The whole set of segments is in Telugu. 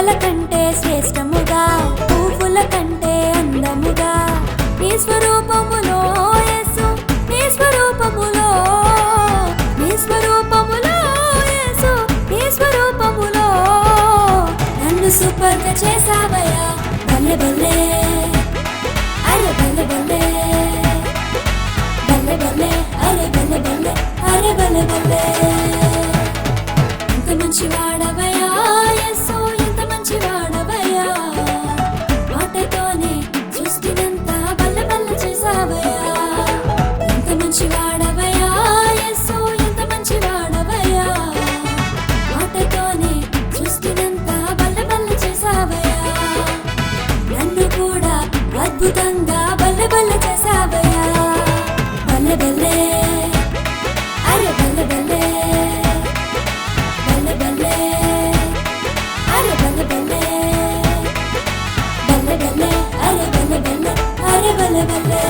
పూల కంటే శ్రేష్టముగా పువ్వుల కంటే అందముగా నీ స్వరూపములో యేసు నీ స్వరూపములో నీ స్వరూపములో యేసు నీ స్వరూపములో నన్ను సూపర్గా చేసావయ్యా బల్లె బల్లె అరే బల్లె బల్లె బల్లె బల్లె అరే బల్లె బల్లె అరే బల్లె బల్లె ఎంత మంచి వాడవయ్యా యేసు ఎంత మంచి వాడవయ్యా మాటతోనే సృష్టినంతా బల్లె బల్లె చేసావయ్యా ఎంత మంచి వాడవయ్యా యేసు ఎంత మంచి వాడవయ్యా మాటతోనే సృష్టినంతా బల్లె బల్లె చేసావయ్యా నన్ను కూడా అద్భుతంగా బల్లె బల్లె చేసావయ్యా బల్లె బల్లె అరే బల్లె బల్లె బల్లె బల్లె అరే బల్లె బల్లె బల్లె బల్లె అరే బల్లె బల్లె అరే బల్లె బల్లె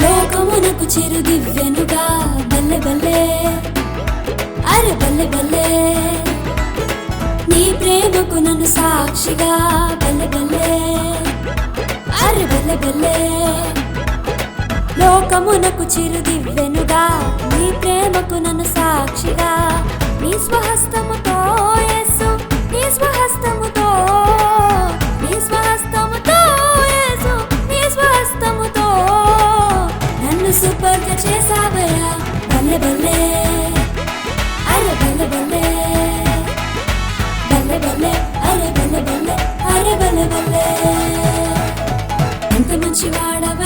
లోకమునకు చిరు దివ్యనుగా బల్లె బల్లె అరే బల్లె బల్లె నీ ప్రేమకు నన్ను సాక్షిగా బల్లె బల్లె అరే బల్లె బల్లె లోకమునకు చిరు దివ్యనుగా నీ ప్రేమకు నన్ను సాక్షిగా నీ స్వహస్తముతో యేసు నీ స్వహస్తముతో నీ స్వహస్తముతో యేసు నీ స్వహస్తముతో నన్ను సూపర్గా చేసావయ్యా బల్లె బల్లె అరే బల్లె బల్లె బల్లె బల్లె అరే బల్లె బల్లె అరే బల్లె బల్లె ఎంత మంచి వాడవ